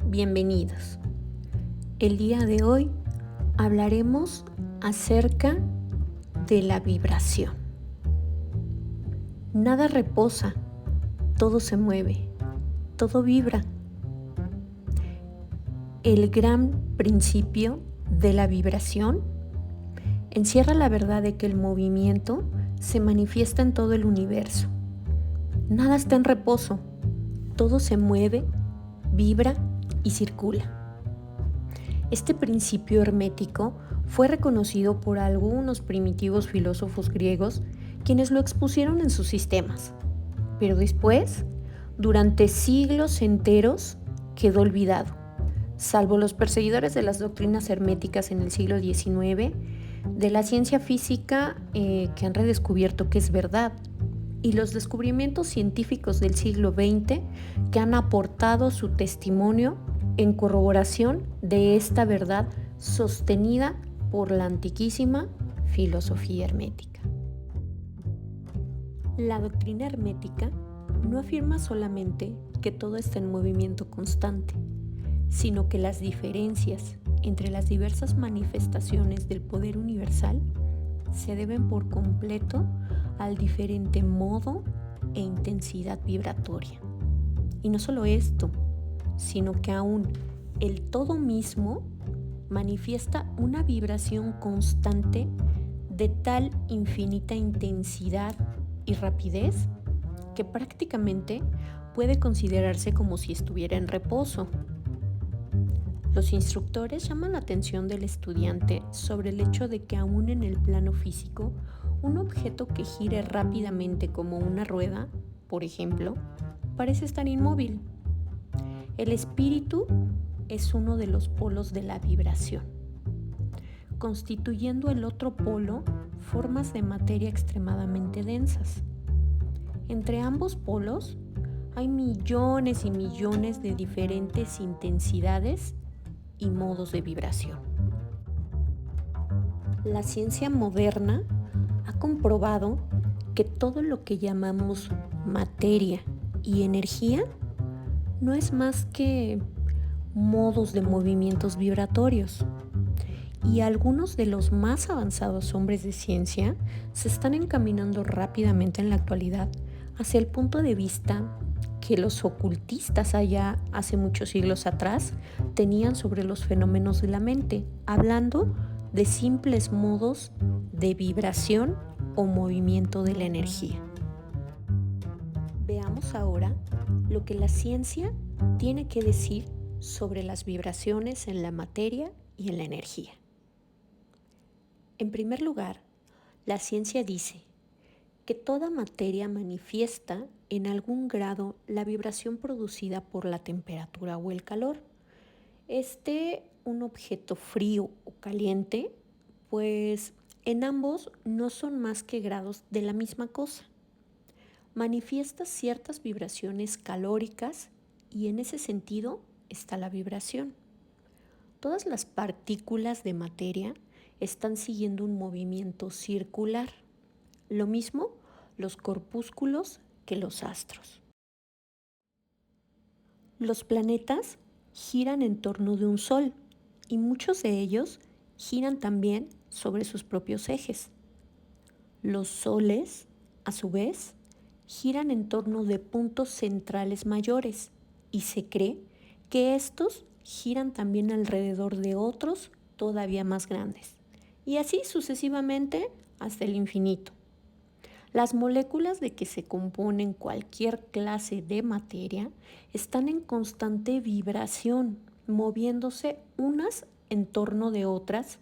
bienvenidos. El día de hoy hablaremos acerca de la vibración. Nada reposa, todo se mueve, todo vibra. El gran principio de la vibración encierra la verdad de que el movimiento se manifiesta en todo el universo. Nada está en reposo, todo se mueve, vibra y circula. Este principio hermético fue reconocido por algunos primitivos filósofos griegos quienes lo expusieron en sus sistemas, pero después, durante siglos enteros, quedó olvidado, salvo los perseguidores de las doctrinas herméticas en el siglo XIX, de la ciencia física que han redescubierto que es verdad, y los descubrimientos científicos del siglo XX que han aportado su testimonio en corroboración de esta verdad sostenida por la antiquísima filosofía hermética. La doctrina hermética no afirma solamente que todo está en movimiento constante, sino que las diferencias entre las diversas manifestaciones del poder universal se deben por completo al diferente modo e intensidad vibratoria. Y no solo esto, sino que aún el todo mismo manifiesta una vibración constante de tal infinita intensidad y rapidez que prácticamente puede considerarse como si estuviera en reposo. Los instructores llaman la atención del estudiante sobre el hecho de que aún en el plano físico, un objeto que gire rápidamente como una rueda, por ejemplo, parece estar inmóvil. El espíritu es uno de los polos de la vibración, constituyendo el otro polo formas de materia extremadamente densas. Entre ambos polos hay millones y millones de diferentes intensidades y modos de vibración. La ciencia moderna ha comprobado que todo lo que llamamos materia y energía no es más que modos de movimientos vibratorios. Y algunos de los más avanzados hombres de ciencia se están encaminando rápidamente en la actualidad hacia el punto de vista que los ocultistas allá hace muchos siglos atrás tenían sobre los fenómenos de la mente, hablando de simples modos de vibración o movimiento de la energía. Veamos ahora lo que la ciencia tiene que decir sobre las vibraciones en la materia y en la energía. En primer lugar, la ciencia dice que toda materia manifiesta en algún grado la vibración producida por la temperatura o el calor. Un objeto frío o caliente, pues en ambos no son más que grados de la misma cosa. Manifiesta ciertas vibraciones calóricas y en ese sentido está la vibración. Todas las partículas de materia están siguiendo un movimiento circular. Lo mismo los corpúsculos que los astros. Los planetas giran en torno de un sol y muchos de ellos giran también sobre sus propios ejes. Los soles, a su vez, giran en torno de puntos centrales mayores y se cree que estos giran también alrededor de otros todavía más grandes, y así sucesivamente hasta el infinito. Las moléculas de que se componen cualquier clase de materia están en constante vibración, moviéndose unas en torno de otras,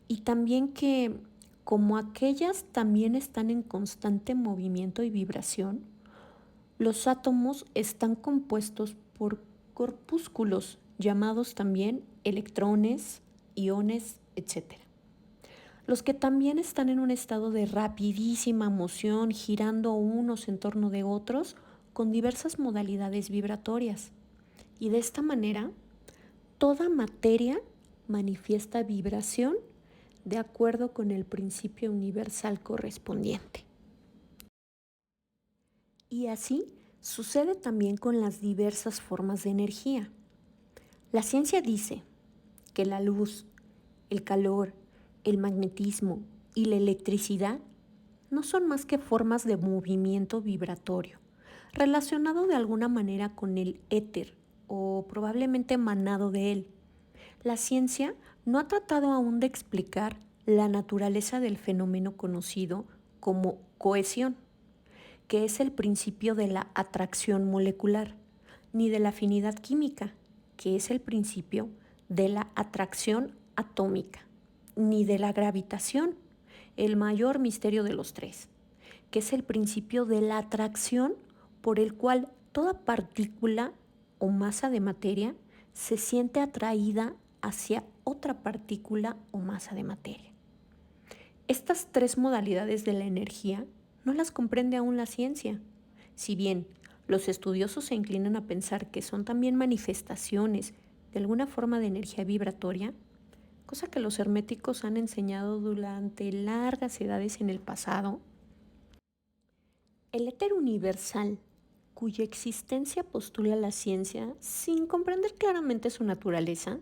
y también que, como aquellas también están en constante movimiento y vibración, los átomos están compuestos por corpúsculos llamados también electrones, iones, etc. Los que también están en un estado de rapidísima moción, girando unos en torno de otros con diversas modalidades vibratorias. Y de esta manera, toda materia manifiesta vibración de acuerdo con el principio universal correspondiente. Y así sucede también con las diversas formas de energía. La ciencia dice que la luz, el calor, el magnetismo y la electricidad no son más que formas de movimiento vibratorio, relacionado de alguna manera con el éter o probablemente emanado de él. La ciencia no ha tratado aún de explicar la naturaleza del fenómeno conocido como cohesión, que es el principio de la atracción molecular, ni de la afinidad química, que es el principio de la atracción atómica, ni de la gravitación, el mayor misterio de los tres, que es el principio de la atracción por el cual toda partícula o masa de materia se siente atraída hacia otra partícula o masa de materia. Estas tres modalidades de la energía no las comprende aún la ciencia. Si bien los estudiosos se inclinan a pensar que son también manifestaciones de alguna forma de energía vibratoria, cosa que los herméticos han enseñado durante largas edades en el pasado, el éter universal, cuya existencia postula la ciencia sin comprender claramente su naturaleza,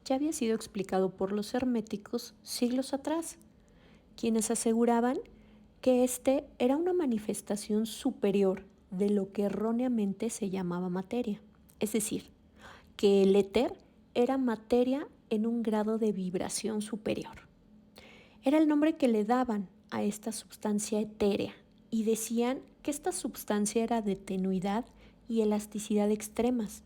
ya había sido explicado por los herméticos siglos atrás, quienes aseguraban que este era una manifestación superior de lo que erróneamente se llamaba materia, es decir, que el éter era materia en un grado de vibración superior. Era el nombre que le daban a esta sustancia etérea y decían que esta sustancia era de tenuidad y elasticidad extremas,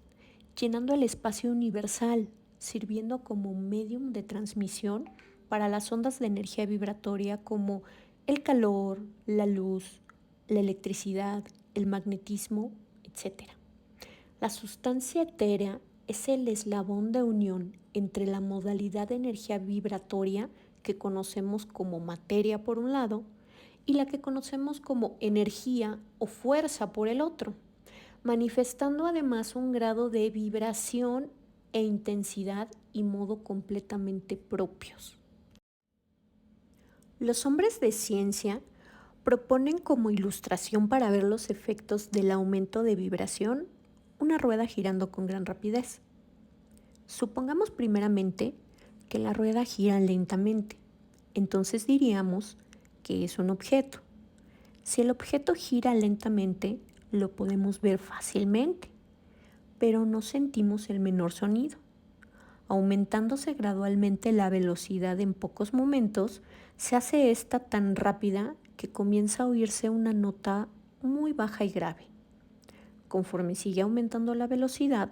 llenando el espacio universal, sirviendo como medium de transmisión para las ondas de energía vibratoria como el calor, la luz, la electricidad, el magnetismo, etc. La sustancia etérea es el eslabón de unión entre la modalidad de energía vibratoria que conocemos como materia por un lado y la que conocemos como energía o fuerza por el otro, manifestando además un grado de vibración e intensidad y modo completamente propios. Los hombres de ciencia proponen como ilustración para ver los efectos del aumento de vibración una rueda girando con gran rapidez. Supongamos primeramente que la rueda gira lentamente, entonces diríamos que es un objeto. Si el objeto gira lentamente, lo podemos ver fácilmente, pero no sentimos el menor sonido. Aumentándose gradualmente la velocidad en pocos momentos, se hace esta tan rápida que comienza a oírse una nota muy baja y grave. Conforme sigue aumentando la velocidad,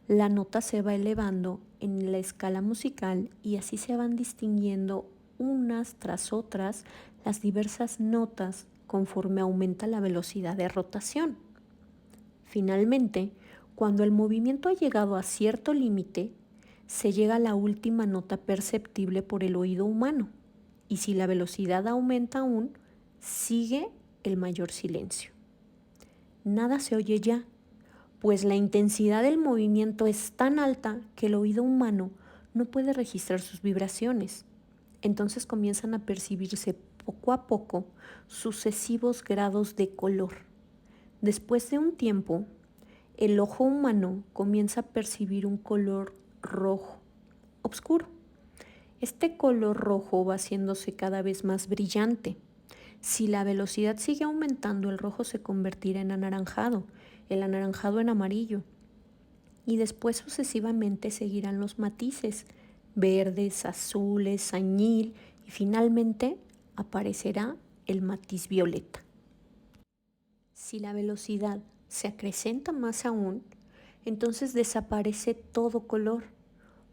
la nota se va elevando en la escala musical y así se van distinguiendo unas tras otras las diversas notas conforme aumenta la velocidad de rotación. Finalmente, cuando el movimiento ha llegado a cierto límite, se llega a la última nota perceptible por el oído humano, y si la velocidad aumenta aún, sigue el mayor silencio. Nada se oye ya, pues la intensidad del movimiento es tan alta que el oído humano no puede registrar sus vibraciones. Entonces comienzan a percibirse poco a poco sucesivos grados de color. Después de un tiempo, el ojo humano comienza a percibir un color rojo, oscuro. Este color rojo va haciéndose cada vez más brillante. Si la velocidad sigue aumentando, el rojo se convertirá en anaranjado, el anaranjado en amarillo. Y después sucesivamente seguirán los matices, verdes, azules, añil y finalmente aparecerá el matiz violeta. Si la velocidad se acrecenta más aún, entonces desaparece todo color,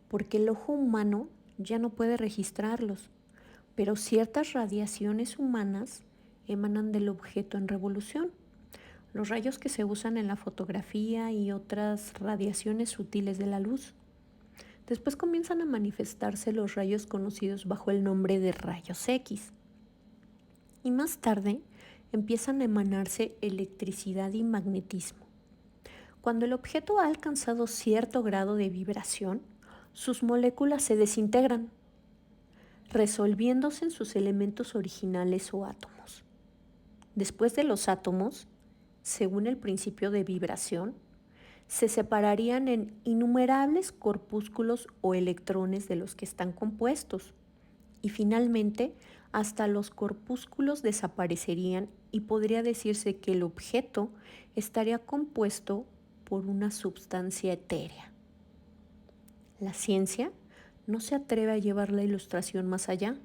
porque el ojo humano ya no puede registrarlos, pero ciertas radiaciones humanas emanan del objeto en revolución, los rayos que se usan en la fotografía y otras radiaciones sutiles de la luz. Después comienzan a manifestarse los rayos conocidos bajo el nombre de rayos X. Y más tarde empiezan a emanarse electricidad y magnetismo. Cuando el objeto ha alcanzado cierto grado de vibración, sus moléculas se desintegran, resolviéndose en sus elementos originales o átomos. Después de los átomos, según el principio de vibración, se separarían en innumerables corpúsculos o electrones de los que están compuestos. Y finalmente, hasta los corpúsculos desaparecerían y podría decirse que el objeto estaría compuesto por una sustancia etérea. La ciencia no se atreve a llevar la ilustración más allá.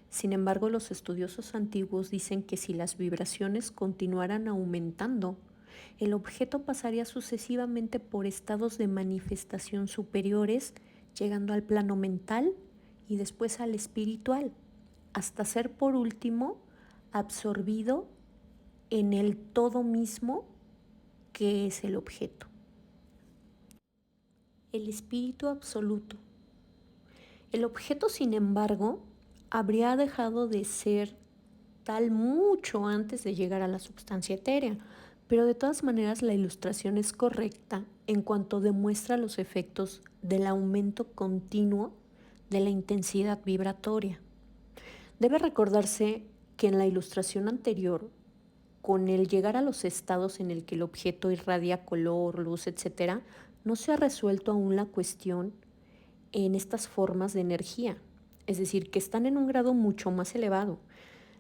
Sin embargo, los estudiosos antiguos dicen que si las vibraciones continuaran aumentando, el objeto pasaría sucesivamente por estados de manifestación superiores, llegando al plano mental y después al espiritual, hasta ser por último absorbido en el todo mismo que es el objeto. El espíritu absoluto. El objeto, sin embargo, habría dejado de ser tal mucho antes de llegar a la sustancia etérea, pero de todas maneras la ilustración es correcta en cuanto demuestra los efectos del aumento continuo de la intensidad vibratoria. Debe recordarse que en la ilustración anterior, con el llegar a los estados en el que el objeto irradia color, luz, etc., no se ha resuelto aún la cuestión en estas formas de energía, es decir, que están en un grado mucho más elevado,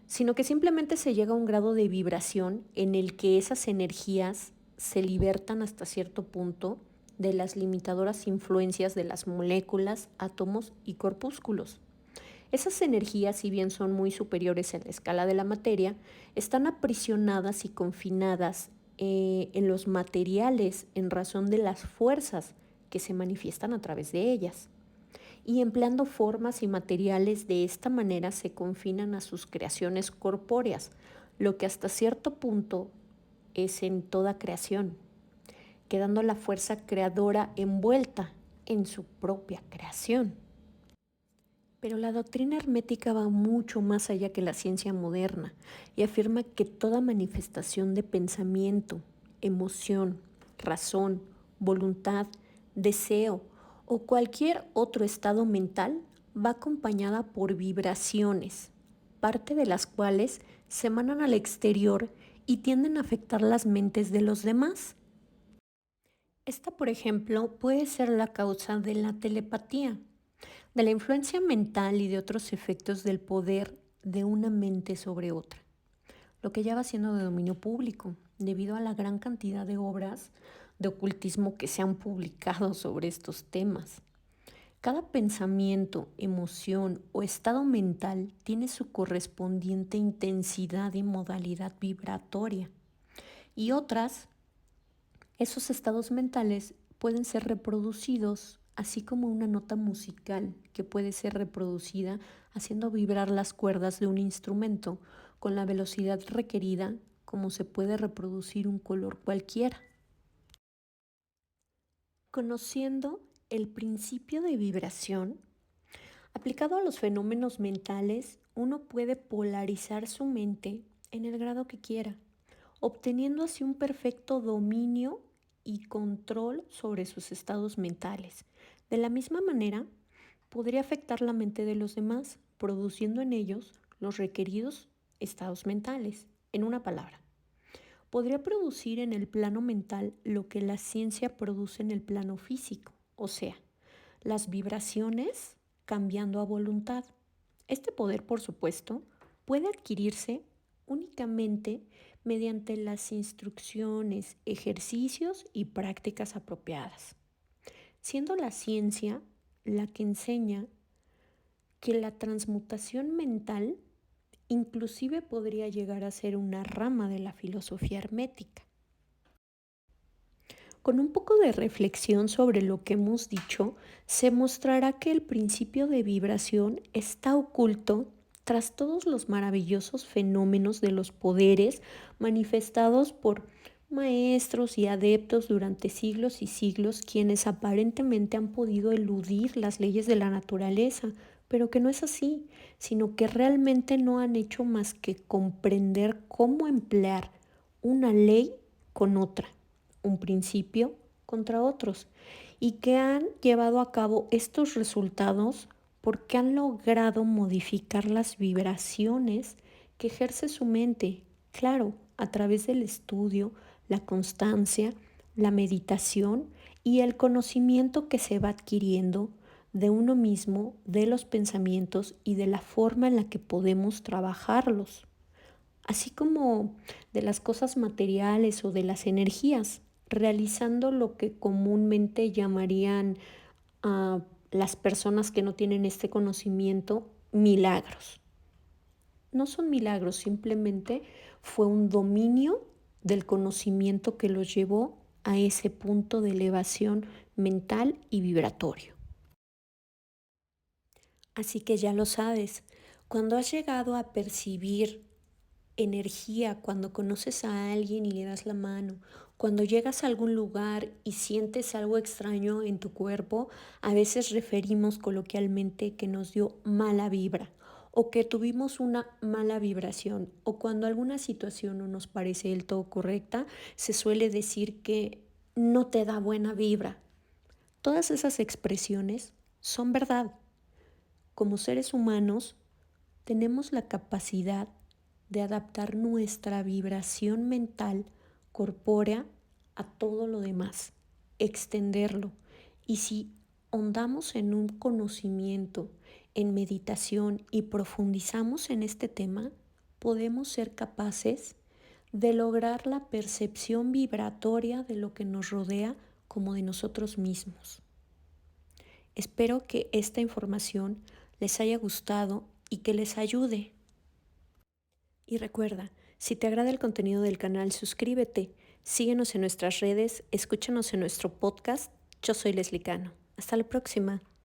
sino que simplemente se llega a un grado de vibración en el que esas energías se libertan hasta cierto punto de las limitadoras influencias de las moléculas, átomos y corpúsculos. Esas energías, si bien son muy superiores en la escala de la materia, están aprisionadas y confinadas en los materiales en razón de las fuerzas que se manifiestan a través de ellas. Y empleando formas y materiales de esta manera se confinan a sus creaciones corpóreas, lo que hasta cierto punto es en toda creación, quedando la fuerza creadora envuelta en su propia creación. Pero la doctrina hermética va mucho más allá que la ciencia moderna y afirma que toda manifestación de pensamiento, emoción, razón, voluntad, deseo o cualquier otro estado mental va acompañada por vibraciones, parte de las cuales se emanan al exterior y tienden a afectar las mentes de los demás. Esta, por ejemplo, puede ser la causa de la telepatía, de la influencia mental y de otros efectos del poder de una mente sobre otra, lo que ya va siendo de dominio público, debido a la gran cantidad de obras de ocultismo que se han publicado sobre estos temas. Cada pensamiento, emoción o estado mental tiene su correspondiente intensidad y modalidad vibratoria, y otras, esos estados mentales pueden ser reproducidos, así como una nota musical que puede ser reproducida haciendo vibrar las cuerdas de un instrumento con la velocidad requerida, como se puede reproducir un color cualquiera. Conociendo el principio de vibración, aplicado a los fenómenos mentales, uno puede polarizar su mente en el grado que quiera, obteniendo así un perfecto dominio y control sobre sus estados mentales. De la misma manera, podría afectar la mente de los demás, produciendo en ellos los requeridos estados mentales. En una palabra, podría producir en el plano mental lo que la ciencia produce en el plano físico, o sea, las vibraciones cambiando a voluntad. Este poder, por supuesto, puede adquirirse únicamente mediante las instrucciones, ejercicios y prácticas apropiadas, siendo la ciencia la que enseña que la transmutación mental inclusive podría llegar a ser una rama de la filosofía hermética. Con un poco de reflexión sobre lo que hemos dicho, se mostrará que el principio de vibración está oculto tras todos los maravillosos fenómenos de los poderes manifestados por maestros y adeptos durante siglos y siglos, quienes aparentemente han podido eludir las leyes de la naturaleza, pero que no es así, sino que realmente no han hecho más que comprender cómo emplear una ley con otra, un principio contra otros, y que han llevado a cabo estos resultados porque han logrado modificar las vibraciones que ejerce su mente, claro, a través del estudio, la constancia, la meditación y el conocimiento que se va adquiriendo de uno mismo, de los pensamientos y de la forma en la que podemos trabajarlos, así como de las cosas materiales o de las energías, realizando lo que comúnmente llamarían a las personas que no tienen este conocimiento milagros. No son milagros, simplemente fue un dominio del conocimiento que los llevó a ese punto de elevación mental y vibratorio. Así que ya lo sabes, cuando has llegado a percibir energía, cuando conoces a alguien y le das la mano, cuando llegas a algún lugar y sientes algo extraño en tu cuerpo, a veces referimos coloquialmente que nos dio mala vibra o que tuvimos una mala vibración, o cuando alguna situación no nos parece del todo correcta, se suele decir que no te da buena vibra. Todas esas expresiones son verdad. Como seres humanos, tenemos la capacidad de adaptar nuestra vibración mental corpórea a todo lo demás, extenderlo. Y si hondamos en un conocimiento, en meditación y profundizamos en este tema, podemos ser capaces de lograr la percepción vibratoria de lo que nos rodea como de nosotros mismos. Espero que esta información les haya gustado y que les ayude. Y recuerda, si te agrada el contenido del canal, suscríbete, síguenos en nuestras redes, escúchanos en nuestro podcast. Yo soy Leslie Cano. Hasta la próxima.